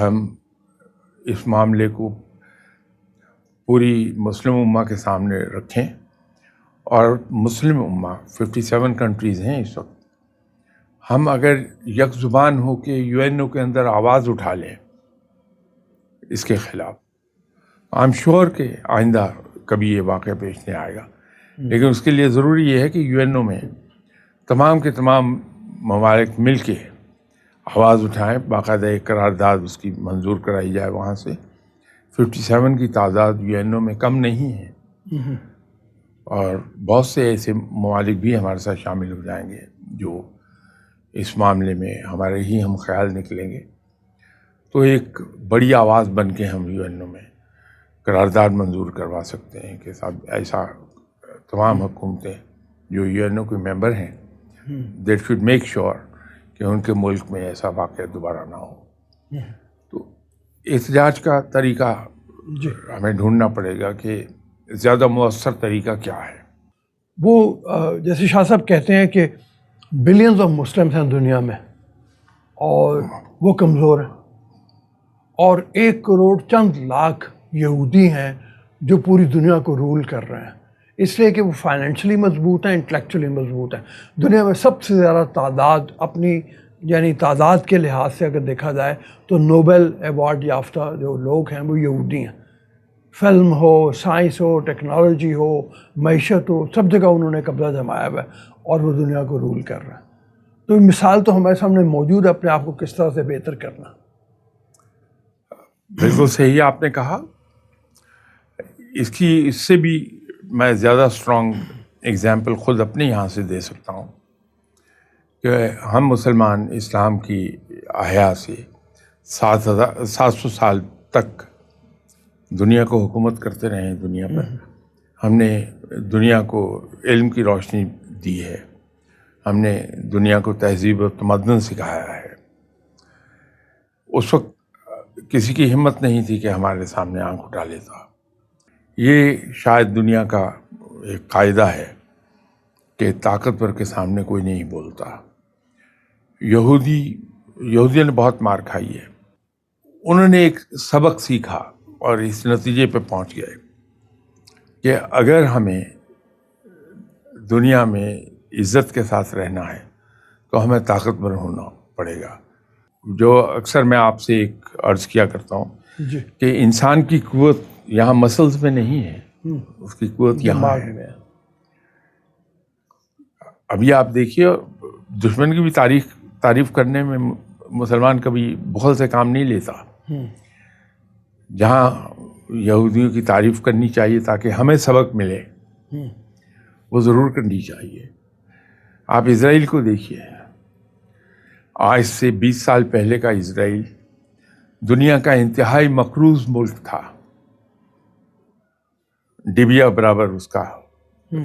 ہم اس معاملے کو پوری مسلم امہ کے سامنے رکھیں، اور مسلم امہ 57 کنٹریز ہیں اس وقت، ہم اگر یک زبان ہو کے UNO کے اندر آواز اٹھا لیں اس کے خلاف، آئی ایم شیور کہ آئندہ کبھی یہ واقعہ پیش نہیں آئے گا. لیکن اس کے لیے ضروری یہ ہے کہ UNO میں تمام کے تمام ممالک مل کے آواز اٹھائیں، باقاعدہ ایک قرارداد اس کی منظور کرائی جائے وہاں سے. 57 کی تعداد UNO میں کم نہیں ہے، اور بہت سے ایسے ممالک بھی ہمارے ساتھ شامل ہو جائیں گے جو اس معاملے میں ہمارے ہی ہم خیال نکلیں گے. تو ایک بڑی آواز بن کے ہم UNO میں قرارداد منظور کروا سکتے ہیں کہ صاحب ایسا تمام حکومتیں جو UNO کے ممبر ہیں دیٹ شوڈ میک شیور کہ ان کے ملک میں ایسا واقعہ دوبارہ نہ ہو. تو احتجاج کا طریقہ ہمیں ڈھونڈنا پڑے گا کہ زیادہ مؤثر طریقہ کیا ہے. وہ جیسے شاہ صاحب کہتے ہیں کہ بلینز آف مسلمس ہیں دنیا میں اور وہ کمزور ہیں، اور 1 کروڑ چند لاکھ یہودی ہیں جو پوری دنیا کو رول کر رہے ہیں، اس لیے کہ وہ فائنینشلی مضبوط ہیں، انٹلیکچولی مضبوط ہیں. دنیا میں سب سے زیادہ تعداد اپنی یعنی تعداد کے لحاظ سے اگر دیکھا جائے تو نوبل ایوارڈ یافتہ جو لوگ ہیں وہ یہودی ہیں. فلم ہو، سائنس ہو، ٹیکنالوجی ہو، معیشت ہو، سب جگہ انہوں نے قبضہ جمایا ہوا ہے اور وہ دنیا کو رول کر رہے ہیں. تو مثال تو ہمارے سامنے موجود ہے اپنے آپ کو کس طرح سے بہتر کرنا. بالکل صحیح آپ نے کہا. اس سے بھی میں زیادہ اسٹرانگ ایگزامپل خود اپنے یہاں سے دے سکتا ہوں کہ ہم مسلمان اسلام کی احیا سے 700 سال تک دنیا کو حکومت کرتے رہے ہیں. دنیا پر ہم نے دنیا کو علم کی روشنی دی ہے، ہم نے دنیا کو تہذیب و تمدن سکھایا ہے. اس وقت کسی کی ہمت نہیں تھی کہ ہمارے سامنے آنکھ اٹھا لیتا. یہ شاید دنیا کا ایک قاعدہ ہے کہ طاقتور کے سامنے کوئی نہیں بولتا. یہودیوں نے بہت مار کھائی ہے. انہوں نے ایک سبق سیکھا اور اس نتیجے پہ پہنچ گئے کہ اگر ہمیں دنیا میں عزت کے ساتھ رہنا ہے تو ہمیں طاقتور ہونا پڑے گا. جو اکثر میں آپ سے ایک عرض کیا کرتا ہوں کہ انسان کی قوت یہاں مسلز میں نہیں ہے، اس کی قوت یہاں ہے. ابھی آپ دیکھیے دشمن کی بھی تعریف کرنے میں مسلمان کبھی بخل سے کام نہیں لیتا. جہاں یہودیوں کی تعریف کرنی چاہیے تاکہ ہمیں سبق ملے وہ ضرور کرنی چاہیے. آپ اسرائیل کو دیکھیے، آج سے 20 سال پہلے کا اسرائیل دنیا کا انتہائی مقروض ملک تھا. لیبیا برابر اس کا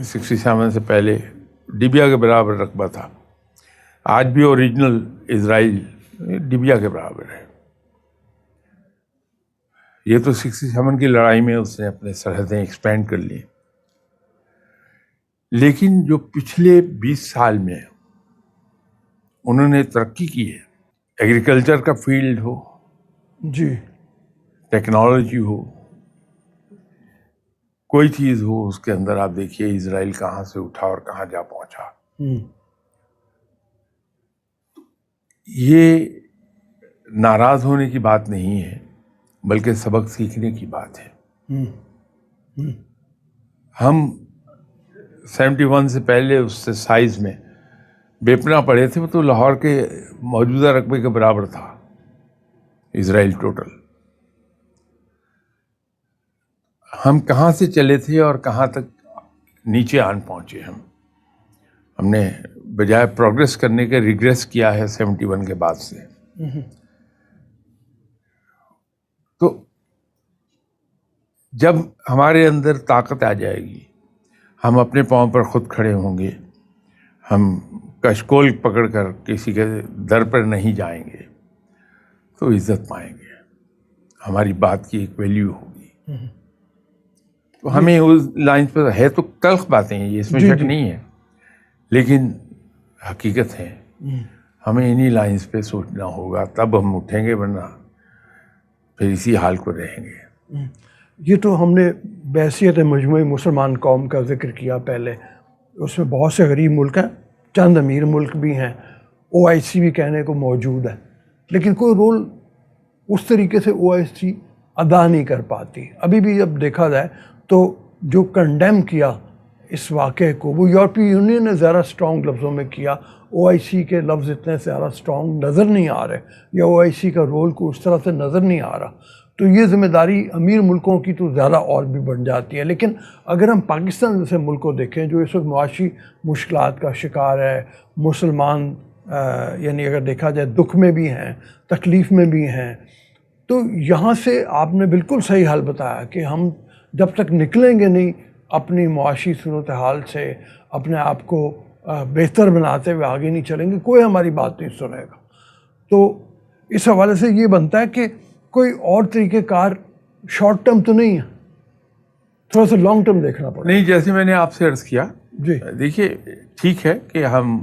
67 سے پہلے لیبیا کے برابر رقبہ تھا. آج بھی اوریجنل اسرائیل لیبیا کے برابر ہے. یہ تو 67 کی لڑائی میں اس نے اپنے سرحدیں ایکسپینڈ کر لی. لیکن جو پچھلے 20 سال میں انہوں نے ترقی کی ہے، ایگریکلچر کا فیلڈ ہو، ٹیکنالوجی ہو، کوئی چیز ہو، اس کے اندر آپ دیکھیے اسرائیل کہاں سے اٹھا اور کہاں جا پہنچا. یہ ناراض ہونے کی بات نہیں ہے بلکہ سبق سیکھنے کی بات ہے. ہم 71 سے پہلے اس سے سائز میں بے پناہ پڑے تھے. وہ تو لاہور کے موجودہ رقبے کے برابر تھا اسرائیل ٹوٹل. ہم کہاں سے چلے تھے اور کہاں تک نیچے آن پہنچے. ہم نے بجائے پروگریس کرنے کے ریگریس کیا ہے 71 کے بعد سے. تو جب ہمارے اندر طاقت آ جائے گی، ہم اپنے پاؤں پر خود کھڑے ہوں گے، ہم کشکول پکڑ کر کسی کے در پر نہیں جائیں گے تو عزت پائیں گے، ہماری بات کی ایک ویلیو ہوگی. تو ہمیں اس لائن پر ہے تو تلخ باتیں ہیں، اس میں شک نہیں ہے، لیکن حقیقت ہے. ہمیں انہی لائنز پہ سوچنا ہوگا تب ہم اٹھیں گے، ورنہ پھر اسی حال کو رہیں گے. یہ تو ہم نے بحیثیت مجموعی مسلمان قوم کا ذکر کیا پہلے. اس میں بہت سے غریب ملک ہیں, چند امیر ملک بھی ہیں, OIC بھی کہنے کو موجود ہے, لیکن کوئی رول اس طریقے سے OIC ادا نہیں کر پاتی. ابھی بھی جب دیکھا جائے تو جو کنڈیم کیا اس واقعے کو وہ یورپی یونین نے زیادہ اسٹرانگ لفظوں میں کیا. OIC کے لفظ اتنے زیادہ اسٹرانگ نظر نہیں آ رہے, یا OIC کا رول کو اس طرح سے نظر نہیں آ رہا. تو یہ ذمہ داری امیر ملکوں کی تو زیادہ اور بھی بن جاتی ہے. لیکن اگر ہم پاکستان جیسے ملک کو دیکھیں جو اس وقت معاشی مشکلات کا شکار ہے, مسلمان یعنی اگر دیکھا جائے دکھ میں بھی ہیں, تکلیف میں بھی ہیں, تو یہاں سے آپ نے بالکل صحیح حل بتایا کہ ہم جب تک نکلیں گے نہیں اپنی معاشی صورتحال سے, اپنے آپ کو بہتر بناتے ہوئے آگے نہیں چلیں گے, کوئی ہماری بات نہیں سنے گا. تو اس حوالے سے یہ بنتا ہے کہ کوئی اور طریقہ کار شارٹ ٹرم تو نہیں ہے, تھوڑا سا لانگ ٹرم دیکھنا پڑے. نہیں, جیسے میں نے آپ سے عرض کیا, جی دیکھیے ٹھیک ہے کہ ہم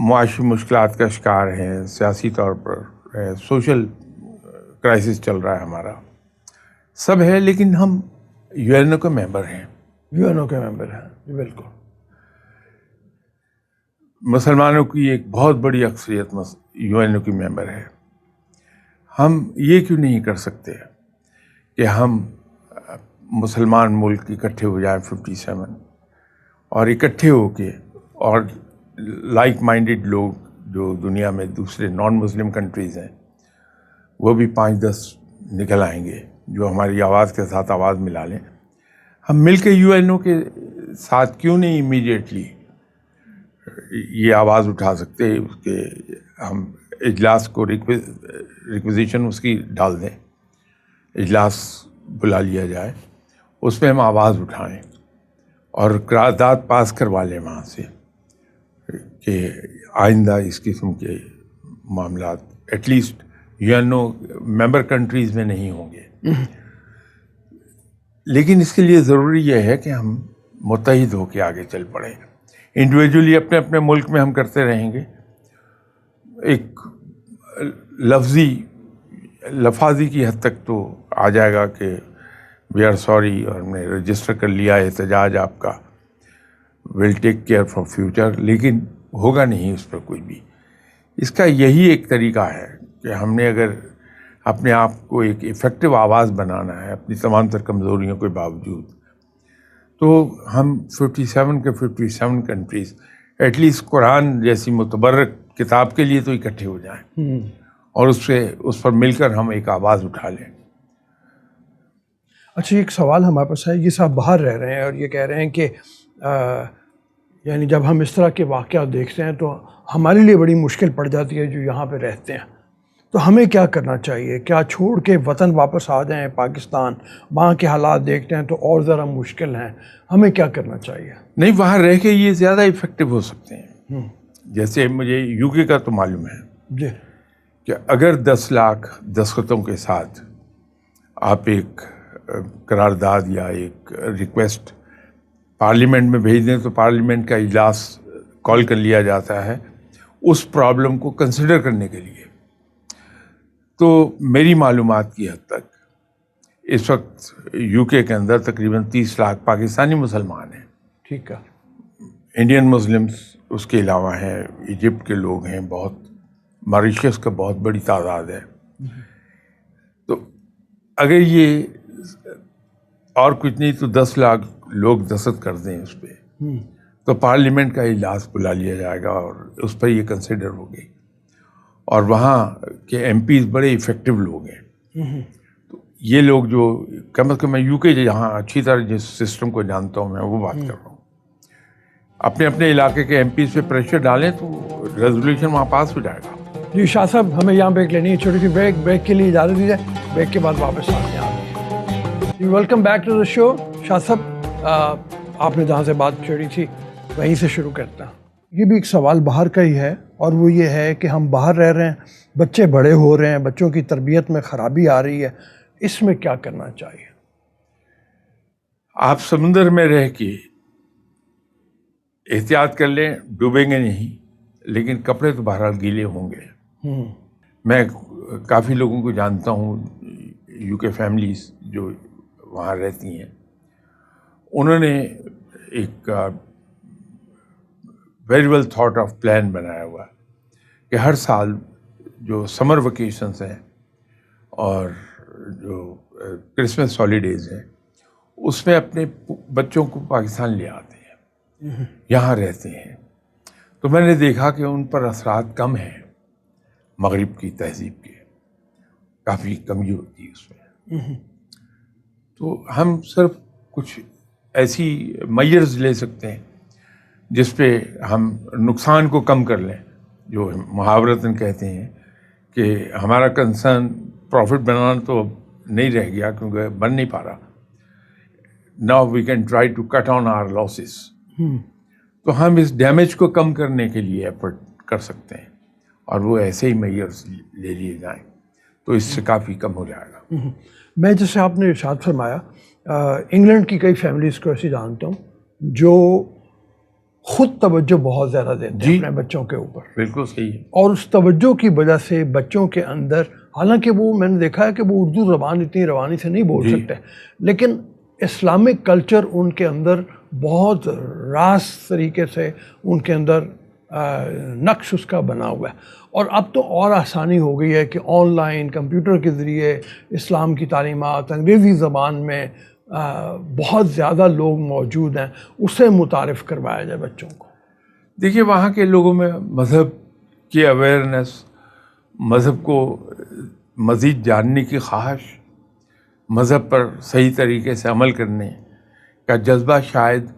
معاشی مشکلات کا شکار ہیں, سیاسی طور پر سوشل کرائسس چل رہا ہے ہمارا, سب ہے, لیکن ہم UN کے ممبر ہیں. UN کے ممبر ہیں, جی بالکل. مسلمانوں کی ایک بہت بڑی اکثریت UN کی ممبر ہے. ہم یہ کیوں نہیں کر سکتے کہ ہم مسلمان ملک اکٹھے ہو جائیں 57, اور اکٹھے ہو کے, اور لائک مائنڈڈ لوگ جو دنیا میں دوسرے نان مسلم کنٹریز ہیں وہ بھی 5-10 نکل آئیں گے جو ہماری آواز کے ساتھ آواز ملا لیں. ہم مل کے UNO کے ساتھ کیوں نہیں امیڈیٹلی یہ آواز اٹھا سکتے, اس کے ہم اجلاس کو ریکویزیشن اس کی ڈال دیں, اجلاس بلا لیا جائے, اس میں ہم آواز اٹھائیں اور قرارداد پاس کروا لیں وہاں سے کہ آئندہ اس قسم کے معاملات at least UNO member countries میں نہیں ہوں گے. لیکن اس کے لیے ضروری یہ ہے کہ ہم متحد ہو کے آگے چل پڑیں. انڈیویجولی اپنے اپنے ملک میں ہم کرتے رہیں گے, ایک لفاظی کی حد تک تو آ جائے گا کہ وی آر سوری اور ہم نے رجسٹر کر لیا احتجاج آپ کا, ول ٹیک کیئر فار فیوچر, لیکن ہوگا نہیں اس پر کوئی بھی. اس کا یہی ایک طریقہ ہے کہ ہم نے اگر اپنے آپ کو ایک ایفیکٹو آواز بنانا ہے اپنی تمام تر کمزوریوں کے باوجود, تو ہم 57 کے 57 کنٹریز ایٹ لیسٹ قرآن جیسی متبرک کتاب کے لیے تو اکٹھے ہو جائیں اور اس پر مل کر ہم ایک آواز اٹھا لیں. اچھا, ایک سوال ہمارے پاس ہے. یہ صاحب باہر رہ رہے ہیں اور یہ کہہ رہے ہیں کہ یعنی جب ہم اس طرح کے واقعات دیکھتے ہیں تو ہمارے لیے بڑی مشکل پڑ جاتی ہے جو یہاں پہ رہتے ہیں, تو ہمیں کیا کرنا چاہیے؟ کیا چھوڑ کے وطن واپس آ جائیں پاکستان, وہاں کے حالات دیکھتے ہیں تو اور ذرا مشکل ہیں, ہمیں کیا کرنا چاہیے؟ نہیں, وہاں رہ کے یہ زیادہ افیکٹو ہو سکتے ہیں. جیسے مجھے UK کا تو معلوم ہے جی کہ اگر 10 لاکھ دستخطوں کے ساتھ آپ ایک قرارداد یا ایک ریکویسٹ پارلیمنٹ میں بھیج دیں تو پارلیمنٹ کا اجلاس کال کر لیا جاتا ہے اس پرابلم کو کنسیڈر کرنے کے لیے. تو میری معلومات کی حد تک اس وقت UK کے اندر تقریباً 30 لاکھ پاکستانی مسلمان ہیں. ٹھیک ہے. انڈین مسلمس اس کے علاوہ ہیں, ایجپٹ کے لوگ ہیں, بہت ماریشس کا بہت بڑی تعداد ہے. تو اگر یہ اور کچھ نہیں تو 10 لاکھ لوگ دستخط کر دیں اس پہ, تو پارلیمنٹ کا اجلاس بلا لیا جائے گا اور اس پر یہ کنسیڈر ہوگی, اور وہاں کے MPs بڑے ایفیکٹو لوگ ہیں. تو یہ لوگ جو کم از کم میں UK جہاں اچھی طرح جس سسٹم کو جانتا ہوں میں وہ بات کر رہا ہوں, اپنے اپنے علاقے کے MPs پہ پریشر ڈالیں تو ریزولوشن وہاں پاس ہو جائے گا. جی شاہ صاحب, ہمیں یہاں بریک لینی ہے, چھوٹی سی بریک کے لیے اجازت دیجیے, بریک کے بعد واپس آتے ہیں. جی ویلکم بیک ٹو دا شو. شاہ صاحب, آپ نے جہاں سے بات چھیڑی تھی وہیں سے شروع کرتا ہوں. یہ بھی ایک سوال باہر کا ہی ہے, اور وہ یہ ہے کہ ہم باہر رہ رہے ہیں, بچے بڑے ہو رہے ہیں, بچوں کی تربیت میں خرابی آ رہی ہے, اس میں کیا کرنا چاہیے؟ آپ سمندر میں رہ کے احتیاط کر لیں, ڈوبیں گے نہیں, لیکن کپڑے تو بہرحال گیلے ہوں گے. میں کافی لوگوں کو جانتا ہوں یو کے فیملیز جو وہاں رہتی ہیں، انہوں نے ایک very well thought of plan بنایا ہوا ہے کہ ہر سال جو سمر ویکیشنس ہیں اور جو کرسمس ہالیڈیز ہیں اس میں اپنے بچوں کو پاکستان لے آتے ہیں، یہاں رہتے ہیں. تو میں نے دیکھا کہ ان پر اثرات کم ہیں مغرب کی تہذیب کے، کافی کمی ہوتی ہے اس میں. تو ہم صرف کچھ ایسی میئرز لے سکتے ہیں جس پہ ہم نقصان کو کم کر لیں، جو محاورتاً کہتے ہیں کہ ہمارا کنسرن پروفٹ بنانا تو اب نہیں رہ گیا کیونکہ بن نہیں پا رہا. Now we can try to cut on our losses. تو ہم اس ڈیمیج کو کم کرنے کے لیے ایفرٹ کر سکتے ہیں اور وہ ایسے ہی میئرز لے لیے جائیں تو اس سے کافی کم ہو جائے گا. میں جیسے آپ نے ارشاد فرمایا، انگلینڈ کی کئی فیملیز کو ایسی جانتا ہوں جو خود توجہ بہت زیادہ دیتے ہیں اپنے بچوں کے اوپر. بالکل صحیح ہے. اور اس توجہ کی وجہ سے بچوں کے اندر، حالانکہ وہ میں نے دیکھا ہے کہ وہ اردو زبان اتنی روانی سے نہیں بول سکتے، لیکن اسلامک کلچر ان کے اندر بہت راس طریقے سے ان کے اندر نقش اس کا بنا ہوا ہے. اور اب تو اور آسانی ہو گئی ہے کہ آن لائن کمپیوٹر کے ذریعے اسلام کی تعلیمات انگریزی زبان میں بہت زیادہ لوگ موجود ہیں، اسے متعارف کروایا جائے بچوں کو. دیکھیے وہاں کے لوگوں میں مذہب کی اویئرنیس، مذہب کو مزید جاننے کی خواہش، مذہب پر صحیح طریقے سے عمل کرنے کا جذبہ شاید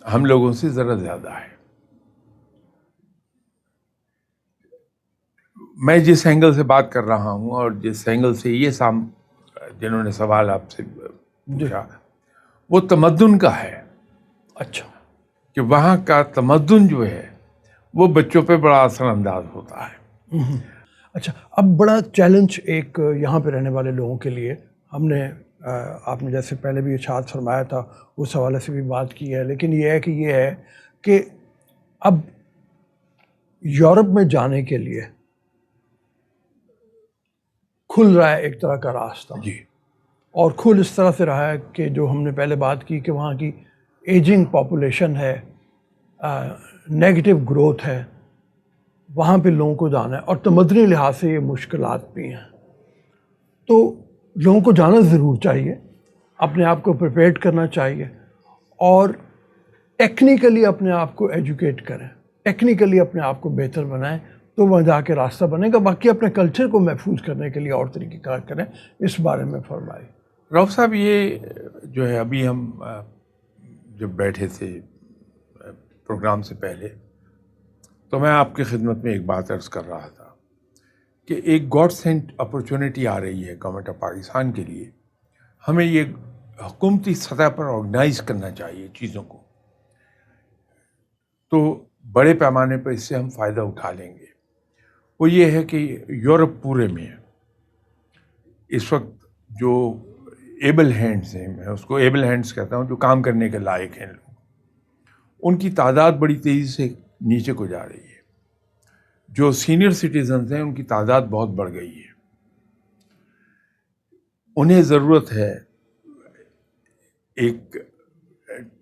ہم لوگوں سے ذرا زیادہ ہے. میں جس اینگل سے بات کر رہا ہوں اور جس اینگل سے یہ جنہوں نے سوال آپ سے پوچھا وہ تمدن کا ہے. اچھا. کہ وہاں کا تمدن جو ہے وہ بچوں پہ بڑا اثر انداز ہوتا ہے. اچھا، اب بڑا چیلنج ایک یہاں پہ رہنے والے لوگوں کے لیے، ہم نے آپ نے جیسے پہلے بھی ارشاد فرمایا تھا اس حوالے سے بھی بات کی ہے، لیکن یہ ہے کہ اب یورپ میں جانے کے لیے کھل رہا ہے ایک طرح کا راستہ. جی. اور کھل اس طرح سے رہا ہے کہ جو ہم نے پہلے بات کی کہ وہاں کی ایجنگ پاپولیشن ہے، نیگیٹو گروتھ ہے، وہاں پہ لوگوں کو جانا ہے اور تمدنی لحاظ سے یہ مشکلات بھی ہیں. تو لوگوں کو جانا ضرور چاہیے، اپنے آپ کو پریپیئرڈ کرنا چاہیے اور ٹیکنیکلی اپنے آپ کو ایجوکیٹ کریں، ٹیکنیکلی اپنے آپ کو بہتر بنائیں تو وہاں جا کے راستہ بنے گا. باقی اپنے کلچر کو محفوظ کرنے کے لیے اور طریقے کار کریں، اس بارے میں فرمائیں. رؤف صاحب، یہ جو ہے ابھی ہم جب بیٹھے تھے پروگرام سے پہلے تو میں آپ کی خدمت میں ایک بات عرض کر رہا تھا کہ ایک گاڈ سینٹ اپرچونٹی آ رہی ہے گورنمنٹ آف پاکستان کے لیے. ہمیں یہ حکومتی سطح پر آرگنائز کرنا چاہیے چیزوں کو، تو بڑے پیمانے پر اس سے ہم فائدہ اٹھا لیں گے. وہ یہ ہے کہ یورپ پورے میں اس وقت جو ایبل ہینڈز ہیں، میں اس کو ایبل ہینڈز کہتا ہوں، جو کام کرنے کے لائق ہیں لوگ، ان کی تعداد بڑی تیزی سے نیچے کو جا رہی ہے. جو سینئر سٹیزنز ہیں ان کی تعداد بہت بڑھ گئی ہے. انہیں ضرورت ہے ایک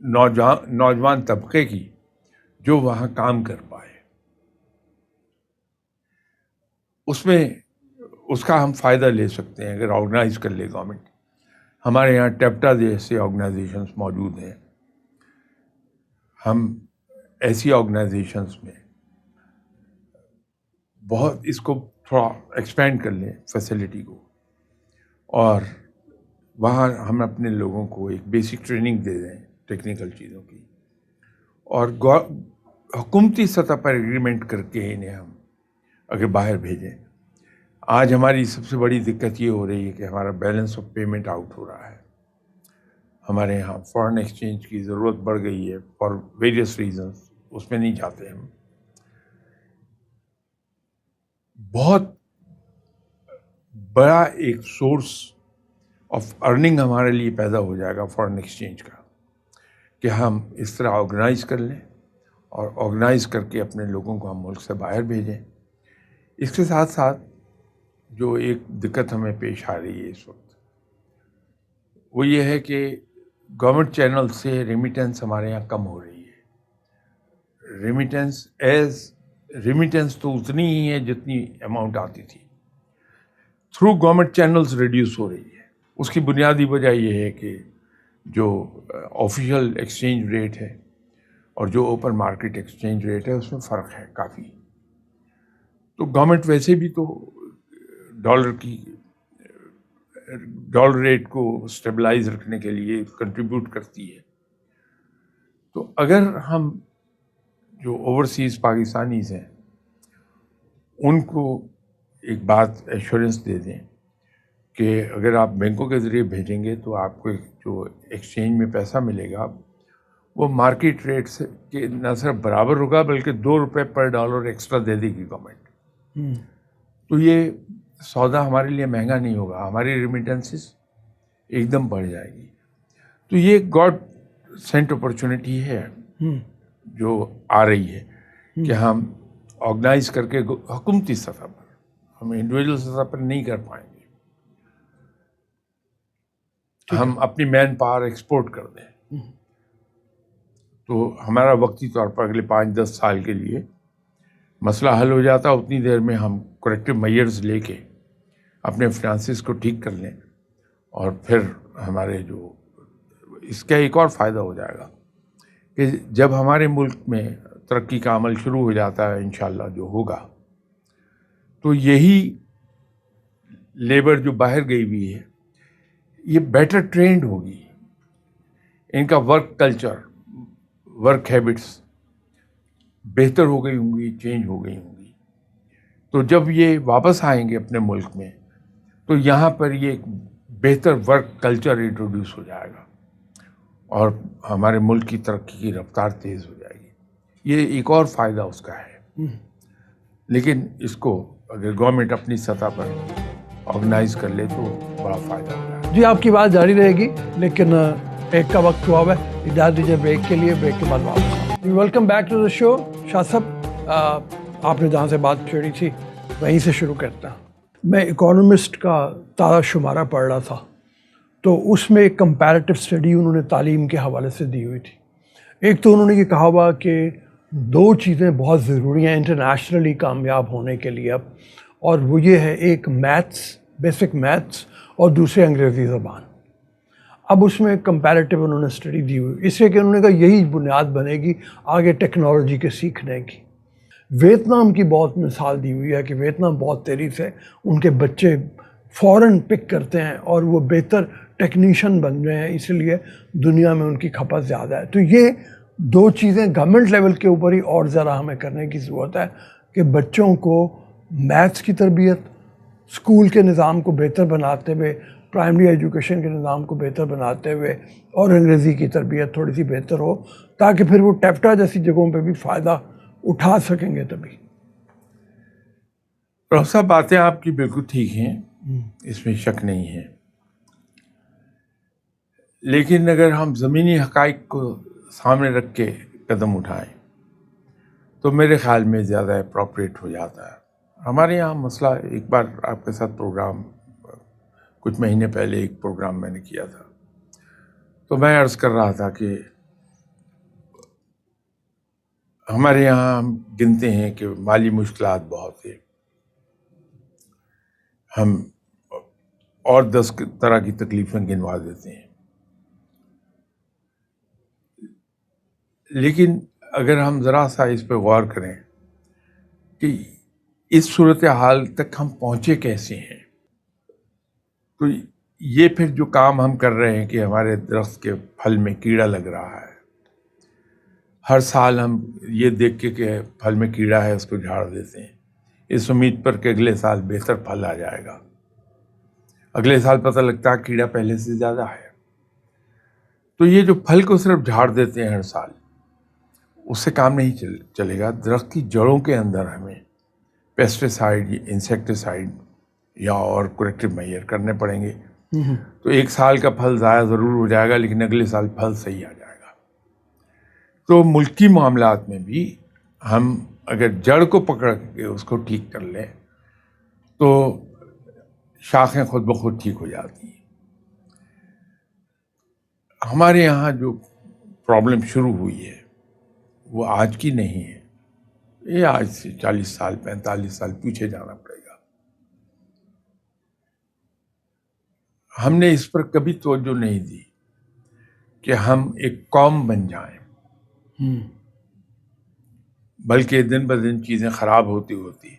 نوجوان طبقے کی جو وہاں کام کر پائے. اس میں اس کا ہم فائدہ لے سکتے ہیں اگر آرگنائز کر لے گورنمنٹ. ہمارے یہاں ٹیپٹا جیسے آرگنائزیشنز موجود ہیں. ہم ایسی آرگنائزیشنز میں بہت اس کو تھوڑا ایکسپینڈ کر لیں فیسلٹی کو، اور وہاں ہم اپنے لوگوں کو ایک بیسک ٹریننگ دے دیں ٹیکنیکل چیزوں کی، اور حکومتی سطح پر ایگریمنٹ کر کے انہیں ہم اگر باہر بھیجیں. آج ہماری سب سے بڑی دقت یہ ہو رہی ہے کہ ہمارا بیلنس آف پیمنٹ آؤٹ ہو رہا ہے. ہمارے یہاں فارن ایکسچینج کی ضرورت بڑھ گئی ہے فار ویریس ریزنس، اس میں نہیں جاتے ہم. بہت بڑا ایک سورس آف ارننگ ہمارے لیے پیدا ہو جائے گا فارن ایکسچینج کا، کہ ہم اس طرح آرگنائز کر لیں اور آرگنائز کر کے اپنے لوگوں کو ہم ملک سے باہر بھیجیں. اس کے ساتھ ساتھ جو ایک دقت ہمیں پیش آ رہی ہے اس وقت، وہ یہ ہے کہ گورنمنٹ چینل سے ریمیٹنس ہمارے یہاں کم ہو رہی ہے. ریمیٹنس تو اتنی ہی ہے جتنی اماؤنٹ آتی تھی، تھرو گورنمنٹ چینلز ریڈیوس ہو رہی ہے. اس کی بنیادی وجہ یہ ہے کہ جو آفیشیل ایکسچینج ریٹ ہے اور جو اوپن مارکیٹ ایکسچینج ریٹ ہے اس میں فرق ہے کافی. تو گورنمنٹ ویسے بھی تو ڈالر ریٹ کو اسٹیبلائز رکھنے کے لیے کنٹریبیوٹ کرتی ہے. تو اگر ہم جو اوورسیز پاکستانیز ہیں ان کو ایک بات ایشورنس دے دیں کہ اگر آپ بینکوں کے ذریعے بھیجیں گے تو آپ کو جو ایکسچینج میں پیسہ ملے گا وہ مارکیٹ ریٹ سے کے نہ صرف برابر ہوگا بلکہ $2 پر ڈالر ایکسٹرا دے دے گی گورنمنٹ. تو یہ سودا ہمارے لیے مہنگا نہیں ہوگا، ہماری ریمیٹنسز ایک دم بڑھ جائے گی. تو یہ گاڈ سینٹ اپرچونٹی ہے جو آ رہی ہے کہ ہم آرگنائز کر کے حکومتی سطح پر، ہم انڈیویجول سطح پر نہیں کر پائیں گے، ہم اپنی مین پاور ایکسپورٹ کر دیں تو ہمارا وقتی طور پر اگلے 5-10 سال کے لیے مسئلہ حل ہو جاتا. اتنی دیر میں ہم کریکٹیو میئرز لے کے اپنے فنانسز کو ٹھیک کر لیں اور پھر ہمارے جو اس کا ایک اور فائدہ ہو جائے گا کہ جب ہمارے ملک میں ترقی کا عمل شروع ہو جاتا ہے انشاءاللہ جو ہوگا، تو یہی لیبر جو باہر گئی ہوئی ہے یہ بیٹر ٹرینڈ ہوگی، ان کا ورک کلچر، ورک ہیبٹس بہتر ہو گئی ہوں گی، چینج ہو گئی ہوں گی. تو جب یہ واپس آئیں گے اپنے ملک میں تو یہاں پر یہ ایک بہتر ورک کلچر انٹروڈیوس ہو جائے گا اور ہمارے ملک کی ترقی کی رفتار تیز ہو جائے گی. یہ ایک اور فائدہ اس کا ہے. لیکن اس کو اگر گورنمنٹ اپنی سطح پر آرگنائز کر لے تو بڑا فائدہ ہوگا. جی آپ کی بات جاری رہے گی لیکن بریک کا وقت ہوا ہے، اجازت دیجیے بریک کے لیے، بریک کے بعد واپس. ویلکم بیک ٹو دا شو. شاہ صاحب آپ نے جہاں سے بات چھیڑی تھی وہیں سے شروع کرتا ہوں. میں اکانومسٹ کا تازہ شمارہ پڑھ رہا تھا تو اس میں ایک کمپیریٹیو اسٹڈی انہوں نے تعلیم کے حوالے سے دی ہوئی تھی. ایک تو انہوں نے یہ کہا ہوا کہ 2 چیزیں بہت ضروری ہیں انٹرنیشنلی کامیاب ہونے کے لیے اب، اور وہ یہ ہے ایک میتھس، بیسک میتھس، اور دوسرے انگریزی زبان. اب اس میں کمپیریٹیو انہوں نے اسٹڈی دی ہوئی اس لیے کہ انہوں نے کہا یہی بنیاد بنے گی آگے ٹیکنالوجی کے سیکھنے کی. ویتنام کی بہت مثال دی ہوئی ہے کہ ویتنام بہت تیزی سے ان کے بچے فوراً پک کرتے ہیں اور وہ بہتر ٹیکنیشین بن رہے ہیں، اس لیے دنیا میں ان کی کھپت زیادہ ہے. تو یہ 2 چیزیں گورنمنٹ لیول کے اوپر ہی اور ذرا ہمیں کرنے کی ضرورت ہے کہ بچوں کو میتھس کی تربیت، اسکول کے نظام کو بہتر بناتے ہوئے، پرائمری ایجوکیشن کے نظام کو بہتر بناتے ہوئے، اور انگریزی کی تربیت تھوڑی سی بہتر ہو تاکہ پھر وہ ٹیپٹا جیسی جگہوں پہ بھی فائدہ اٹھا سکیں گے. تبھی ڈاکٹر صاحب باتیں آپ کی بالکل ٹھیک ہیں، اس میں شک نہیں ہے، لیکن اگر ہم زمینی حقائق کو سامنے رکھ کے قدم اٹھائیں تو میرے خیال میں زیادہ اپروپریٹ ہو جاتا ہے. ہمارے یہاں مسئلہ، ایک بار آپ کے ساتھ پروگرام، کچھ مہینے پہلے ایک پروگرام میں نے کیا تھا تو میں عرض کر رہا تھا کہ ہمارے یہاں ہم گنتے ہیں کہ مالی مشکلات بہت ہیں، ہم اور 10 طرح کی تکلیفیں گنوا دیتے ہیں. لیکن اگر ہم ذرا سا اس پہ غور کریں کہ اس صورتحال تک ہم پہنچے کیسے ہیں، تو یہ پھر جو کام ہم کر رہے ہیں کہ ہمارے درخت کے پھل میں کیڑا لگ رہا ہے، ہر سال ہم یہ دیکھ کے کہ پھل میں کیڑا ہے اس کو جھاڑ دیتے ہیں اس امید پر کہ اگلے سال بہتر پھل آ جائے گا. اگلے سال پتہ لگتا ہے کیڑا پہلے سے زیادہ ہے. تو یہ جو پھل کو صرف جھاڑ دیتے ہیں ہر سال، اس سے کام نہیں چلے گا. درخت کی جڑوں کے اندر ہمیں پیسٹیسائڈ، انسیکٹیسائڈ یا اور کریکٹیو میئر کرنے پڑیں گے. تو 1 سال کا پھل ضائع ضرور ہو جائے گا لیکن اگلے سال پھل صحیح آ جائے گا. تو ملکی معاملات میں بھی ہم اگر جڑ کو پکڑ کے اس کو ٹھیک کر لیں تو شاخیں خود بخود ٹھیک ہو جاتی ہیں. ہمارے یہاں جو پرابلم شروع ہوئی ہے وہ آج کی نہیں ہے، یہ آج سے 40 سال 45 سال پیچھے جانا پڑے گا. ہم نے اس پر کبھی توجہ نہیں دی کہ ہم ایک قوم بن جائیں، بلکہ دن بدن چیزیں خراب ہوتی ہوتی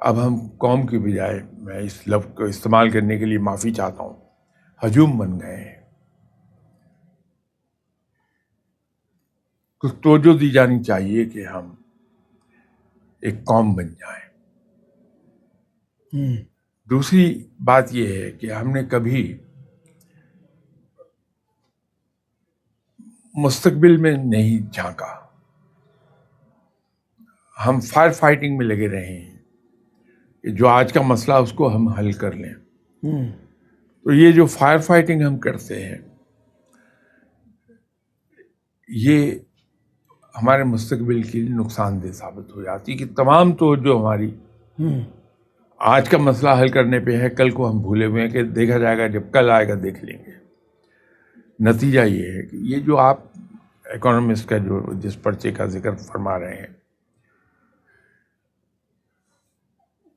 اب ہم قوم کی بجائے، میں اس لفظ کو استعمال کرنے کے لیے معافی چاہتا ہوں، ہجوم بن گئے ہیں. کچھ توجہ دی جانی چاہیے کہ ہم ایک قوم بن جائیں. دوسری بات یہ ہے کہ ہم نے کبھی مستقبل میں نہیں جھانکا. ہم فائر فائٹنگ میں لگے رہے ہیں کہ جو آج کا مسئلہ اس کو ہم حل کر لیں. تو یہ جو فائر فائٹنگ ہم کرتے ہیں یہ ہمارے مستقبل کے لیے نقصان دہ ثابت ہو جاتی کہ تمام توجہ ہماری آج کا مسئلہ حل کرنے پہ ہے، کل کو ہم بھولے ہوئے ہیں کہ دیکھا جائے گا، جب کل آئے گا دیکھ لیں گے. نتیجہ یہ ہے کہ یہ جو آپ اکانومسٹ کا جو جس پرچے کا ذکر فرما رہے ہیں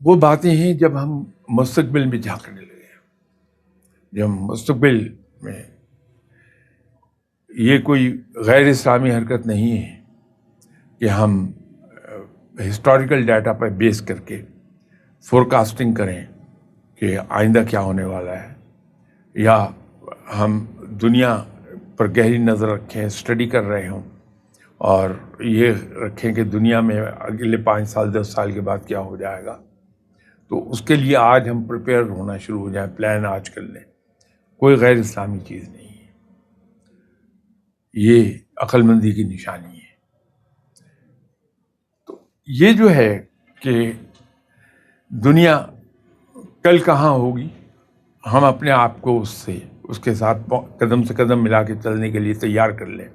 وہ باتیں ہیں جب ہم مستقبل میں جھانکنے لگے، جب ہم مستقبل میں، یہ کوئی غیر اسلامی حرکت نہیں ہے کہ ہم ہسٹوریکل ڈیٹا پر بیس کر کے فورکاسٹنگ کریں کہ آئندہ کیا ہونے والا ہے، یا ہم دنیا پر گہری نظر رکھیں، اسٹڈی کر رہے ہوں اور یہ رکھیں کہ دنیا میں اگلے 5 سال 10 سال کے بعد کیا ہو جائے گا. تو اس کے لیے آج ہم پریپیئر ہونا شروع ہو جائیں، پلان آج کر لیں. کوئی غیر اسلامی چیز نہیں ہے، یہ عقل مندی کی نشانی ہے. تو یہ جو ہے کہ دنیا کل کہاں ہوگی، ہم اپنے آپ کو اس کے ساتھ قدم سے قدم ملا کے چلنے کے لیے تیار کر لیں.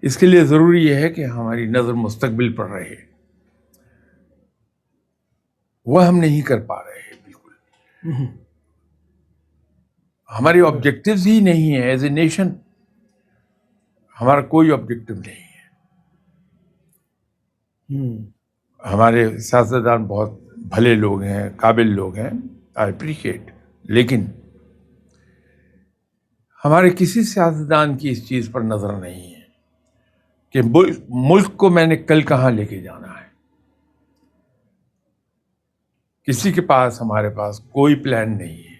اس کے لیے ضروری یہ ہے کہ ہماری نظر مستقبل پر رہے. وہ ہم نہیں کر پا رہے ہیں بالکل. ہمارے آبجیکٹیوز ہی نہیں ہیں. ایز اے نیشن ہمارا کوئی آبجیکٹیو نہیں ہے. ہمارے سیاستدان بہت بھلے لوگ ہیں، قابل لوگ ہیں، آئی اپریشیٹ، لیکن ہمارے کسی سیاستدان کی اس چیز پر نظر نہیں ہے کہ ملک کو میں نے کل کہاں لے کے جانا ہے. کسی کے پاس، ہمارے پاس کوئی پلان نہیں ہے.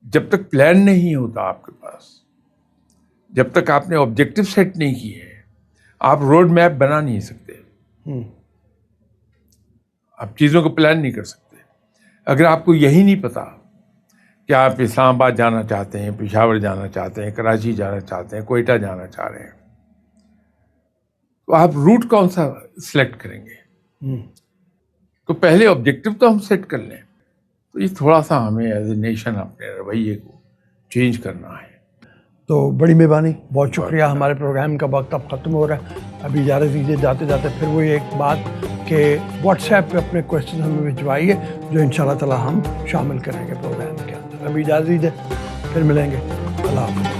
جب تک پلان نہیں ہوتا آپ کے پاس، جب تک آپ نے آبجیکٹیو سیٹ نہیں کیے، آپ روڈ میپ بنا نہیں سکتے. آپ چیزوں کو پلان نہیں کر سکتے. اگر آپ کو یہی نہیں پتا کہ آپ اسلام آباد جانا چاہتے ہیں، پشاور جانا چاہتے ہیں، کراچی جانا چاہتے ہیں، کوئٹہ جانا چاہ رہے ہیں، تو آپ روٹ کون سا سلیکٹ کریں گے؟ تو پہلے آبجیکٹیو تو ہم سیٹ کر لیں. تو یہ تھوڑا سا ہمیں ایز اے نیشن اپنے رویے کو چینج کرنا ہے. تو بڑی مہربانی، بہت شکریہ. ہمارے پروگرام کا وقت اب ختم ہو رہا ہے. ابھی اجازت دیجیے جاتے جاتے پھر وہی ایک بات کہ واٹس ایپ پہ اپنے کوشچن ہمیں بھجوائیے جو انشاءاللہ تعالی ہم شامل کریں گے پروگرام کے اندر. ابھی اجازت دیجیے، پھر ملیں گے. اللہ حافظ.